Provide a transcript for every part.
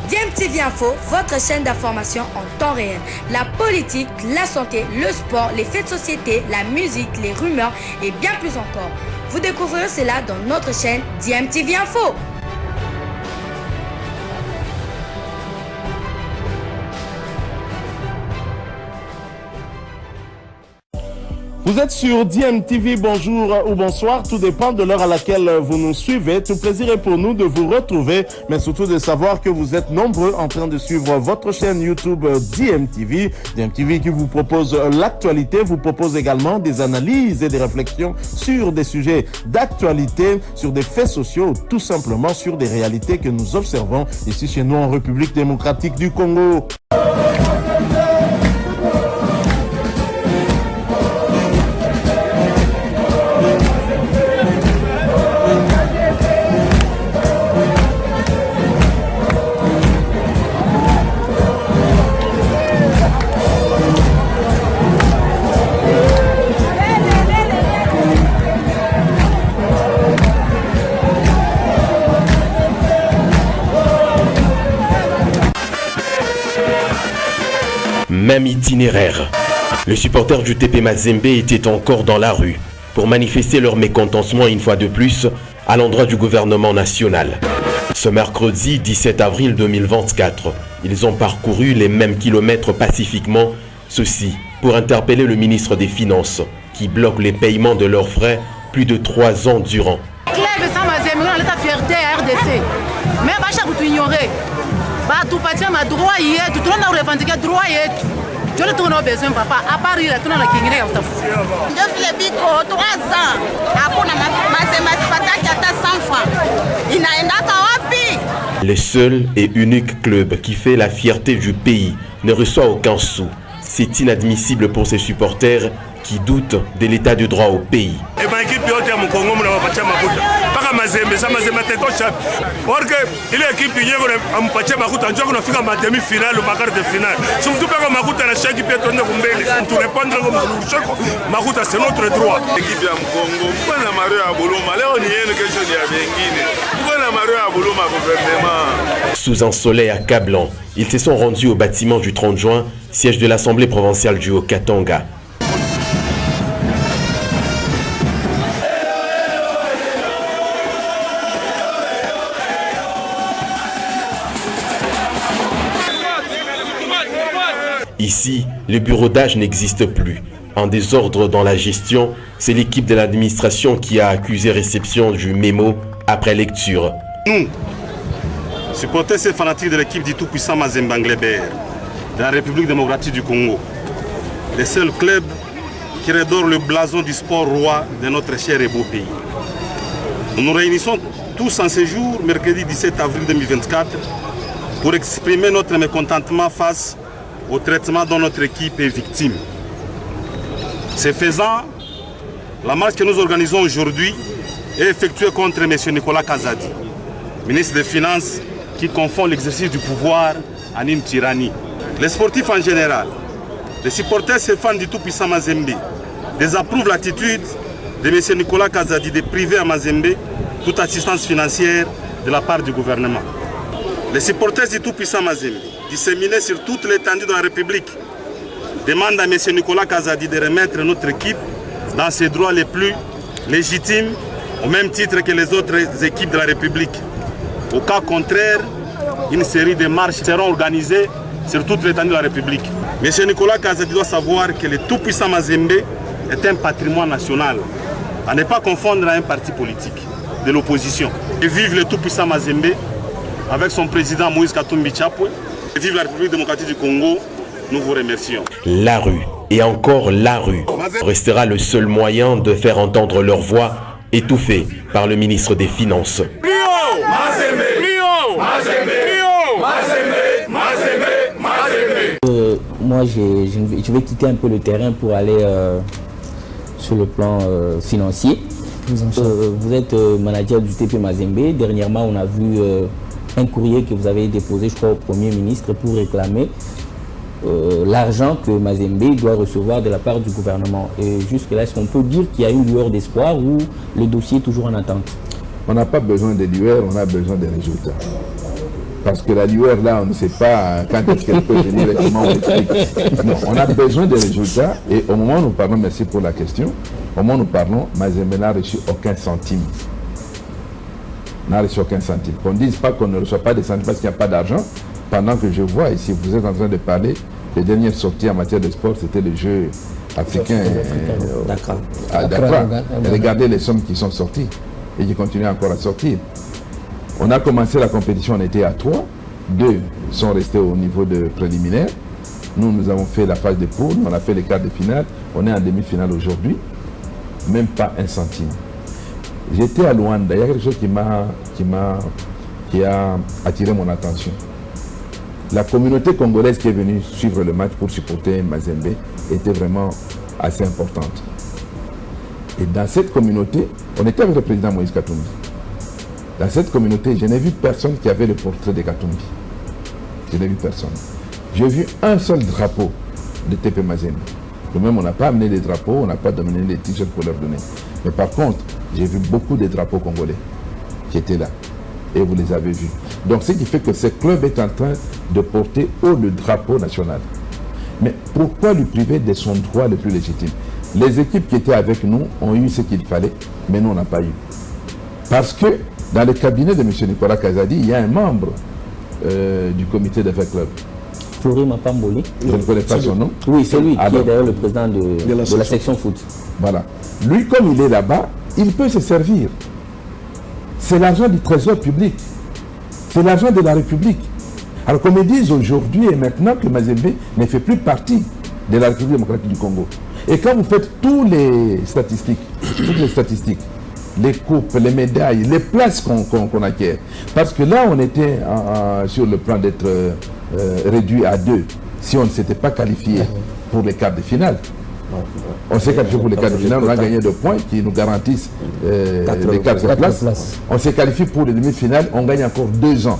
DMTV Info, votre chaîne d'information en temps réel. La politique, la santé, le sport, les faits de société, la musique, les rumeurs et bien plus encore. Vous découvrirez cela dans notre chaîne DMTV Info. Vous êtes sur DMTV, bonjour ou bonsoir, tout dépend de l'heure à laquelle vous nous suivez. Tout plaisir est pour nous de vous retrouver, mais surtout de savoir que vous êtes nombreux en train de suivre votre chaîne YouTube DMTV. DMTV qui vous propose l'actualité, vous propose également des analyses et des réflexions sur des sujets d'actualité, sur des faits sociaux, tout simplement sur des réalités que nous observons ici chez nous en République démocratique du Congo. Même itinéraire. Les supporters du TP Mazembe étaient encore dans la rue pour manifester leur mécontentement une fois de plus à l'endroit du gouvernement national. Ce mercredi 17 avril 2024, ils ont parcouru les mêmes kilomètres pacifiquement, ceci pour interpeller le ministre des Finances qui bloque les paiements de leurs frais plus de 3 ans durant. Le seul et unique club qui fait la fierté du pays ne reçoit aucun sou. C'est inadmissible pour ses supporters qui doutent de l'état de droit au pays. Sous un soleil accablant, ils se sont rendus au bâtiment du 30 juin, siège de l'Assemblée provinciale du Haut-Katanga. Ici, le bureau d'âge n'existe plus. En désordre dans la gestion, c'est l'équipe de l'administration qui a accusé réception du mémo après lecture. Nous, supporters et fanatiques de l'équipe du tout-puissant Mazembe Anglebert, de la République démocratique du Congo, le seul club qui redore le blason du sport roi de notre cher et beau pays. Nous nous réunissons tous en ce jour, mercredi 17 avril 2024, pour exprimer notre mécontentement face au traitement dont notre équipe est victime. Ce faisant, la marche que nous organisons aujourd'hui est effectuée contre M. Nicolas Kazadi, ministre des Finances qui confond l'exercice du pouvoir en une tyrannie. Les sportifs en général, les supporters et fans du tout-puissant Mazembe désapprouvent l'attitude de M. Nicolas Kazadi de priver à Mazembe toute assistance financière de la part du gouvernement. Les supporters du tout-puissant Mazembe, disséminés sur toute l'étendue de la République, demandent à M. Nicolas Kazadi de remettre notre équipe dans ses droits les plus légitimes, au même titre que les autres équipes de la République. Au cas contraire, une série de marches seront organisées sur toute l'étendue de la République. M. Nicolas Kazadi doit savoir que le tout-puissant Mazembe est un patrimoine national, à ne pas confondre à un parti politique de l'opposition. Et vive le tout-puissant Mazembe avec son président Moïse Katumbi Chapwe. Et vive la République démocratique du Congo, nous vous remercions. La rue, et encore la rue, restera le seul moyen de faire entendre leur voix, étouffée par le ministre des Finances. Moi, je vais quitter un peu le terrain pour aller sur le plan financier. Vous êtes manager du TP Mazembe. Dernièrement, on a vu un courrier que vous avez déposé, je crois, au Premier ministre pour réclamer l'argent que Mazembe doit recevoir de la part du gouvernement. Et jusque-là, est-ce qu'on peut dire qu'il y a une lueur d'espoir ou le dossier est toujours en attente? On n'a pas besoin de lueur, on a besoin de résultats. Parce que la lueur, là, on ne sait pas quand est-ce qu'elle peut venir et comment on explique. Non, on a besoin de résultats. Et au moment où nous parlons, merci pour la question, au moment où nous parlons, Mazembe n'a reçu aucun centime. N'a reçu aucun centime. Qu'on ne dise pas qu'on ne reçoit pas des centimes parce qu'il n'y a pas d'argent. Pendant que je vois ici, vous êtes en train de parler, les dernières sorties en matière de sport, c'était le jeu africain à Dakar. Regardez les sommes qui sont sorties et qui continuent encore à sortir. On a commencé la compétition, on était à 3. 2 sont restés au niveau de préliminaire. Nous avons fait la phase de poule, on a fait les quarts de finale. On est en demi-finale aujourd'hui. Même pas un centime. J'étais à Luanda, il y a quelque chose qui a attiré mon attention. La communauté congolaise qui est venue suivre le match pour supporter Mazembe était vraiment assez importante. Et dans cette communauté, on était avec le président Moïse Katumbi. Dans cette communauté, je n'ai vu personne qui avait le portrait de Katumbi. Je n'ai vu personne. J'ai vu un seul drapeau de TP Mazembe. Nous-mêmes, on n'a pas amené les drapeaux, on n'a pas donné les t-shirts pour leur donner. Mais par contre, j'ai vu beaucoup de drapeaux congolais qui étaient là. Et vous les avez vus. Donc, ce qui fait que ce club est en train de porter haut le drapeau national. Mais pourquoi lui priver de son droit le plus légitime? Les équipes qui étaient avec nous ont eu ce qu'il fallait, mais nous, on n'a pas eu. Parce que dans le cabinet de M. Nicolas Kazadi, il y a un membre du comité de club. Flori Mapamboli. Je ne connais pas son nom. Oui, c'est lui qui est d'ailleurs le président de la section foot. Voilà. Lui, comme il est là-bas, il peut se servir. C'est l'argent du trésor public. C'est l'argent de la République. Alors qu'on me dise aujourd'hui et maintenant que Mazembe ne fait plus partie de la République démocratique du Congo. Et quand vous faites toutes les statistiques, les coupes, les médailles, les places qu'on acquiert. Parce que là, on était sur le plan d'être réduit à 2 si on ne s'était pas qualifié pour les quarts de finale. On s'est qualifié pour les quarts de finale, on a gagné 2 points qui nous garantissent les 4 places. On s'est qualifié pour les demi-finales, on gagne encore 2 ans.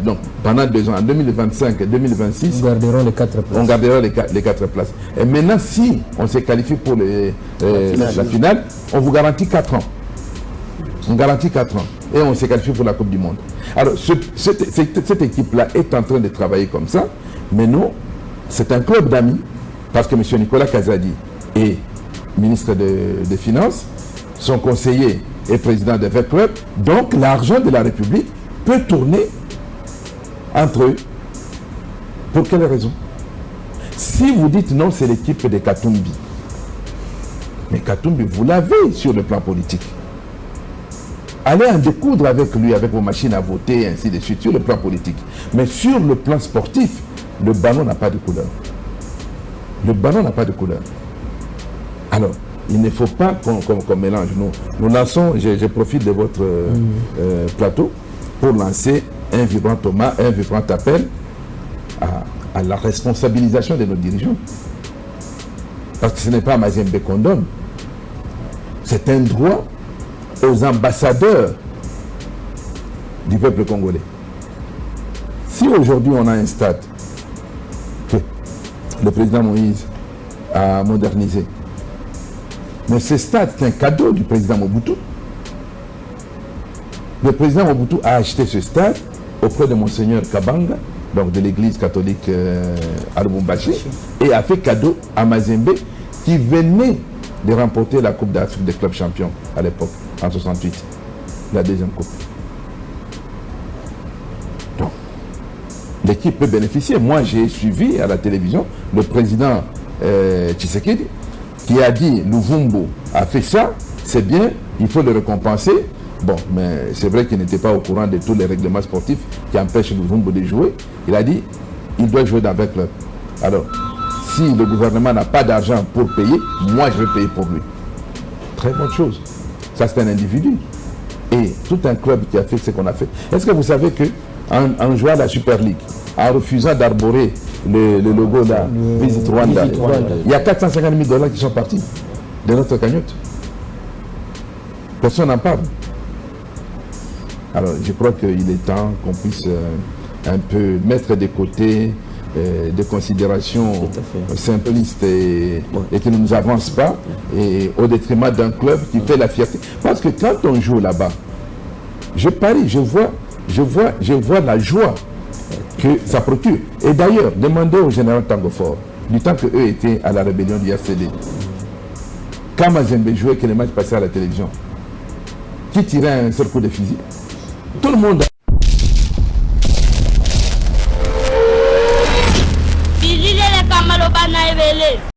Donc, pendant 2 ans, en 2025 et 2026, on gardera les 4 places. Et maintenant, si on s'est qualifié pour la finale, on vous garantit 4 ans. On garantit 4 ans. Et on s'est qualifié pour la Coupe du Monde. Alors, cette équipe-là est en train de travailler comme ça. Mais nous, c'est un club d'amis, parce que M. Nicolas Kazadi est ministre des Finances, son conseiller est président de V Club. Donc, l'argent de la République peut tourner entre eux. Pour quelle raison? Si vous dites non, c'est l'équipe de Katumbi. Mais Katumbi, vous l'avez sur le plan politique. Allez en découdre avec lui, avec vos machines à voter, et ainsi de suite, sur le plan politique. Mais sur le plan sportif, le ballon n'a pas de couleur. Le ballon n'a pas de couleur. Alors, il ne faut pas qu'on mélange. Nous lançons, je profite de votre plateau pour lancer un vibrant appel à la responsabilisation de nos dirigeants. Parce que ce n'est pas Mazembe qu'on donne. C'est un droit aux ambassadeurs du peuple congolais. Si aujourd'hui on a un stade que le président Moïse a modernisé, mais ce stade c'est un cadeau du président Mobutu. Le président Mobutu a acheté ce stade auprès de Monseigneur Kabanga, donc de l'église catholique à Lubumbashi, et a fait cadeau à Mazembe qui venait de remporter la Coupe d'Afrique des clubs champions à l'époque, en 68, la deuxième coupe. Donc, l'équipe peut bénéficier. Moi, j'ai suivi à la télévision le président Tshisekedi qui a dit Luvumbu a fait ça, c'est bien, il faut le récompenser. Bon, mais c'est vrai qu'il n'était pas au courant de tous les règlements sportifs qui empêchent Luvumbu de jouer. Il a dit il doit jouer dans le club. Alors, si le gouvernement n'a pas d'argent pour payer, moi je vais payer pour lui. Très bonne chose. Ça, c'est un individu. Et tout un club qui a fait ce qu'on a fait. Est-ce que vous savez qu'en jouant à la Super League, en refusant d'arborer le logo là, Visit Rwanda, il y a 450 000 $ qui sont partis de notre cagnotte. Personne n'en parle. Alors, je crois qu'il est temps qu'on puisse un peu mettre de côté des considérations simplistes et qui ne nous avancent pas, et au détriment d'un club qui fait la fierté. Parce que quand on joue là-bas, je parie, je vois je vois la joie que ça procure. Et d'ailleurs, demandez au général Tangofor, du temps qu'eux étaient à la rébellion du RCD, quand Mazembe jouait, que les matchs passaient à la télévision, qui tirait un seul coup de fusil, tout le monde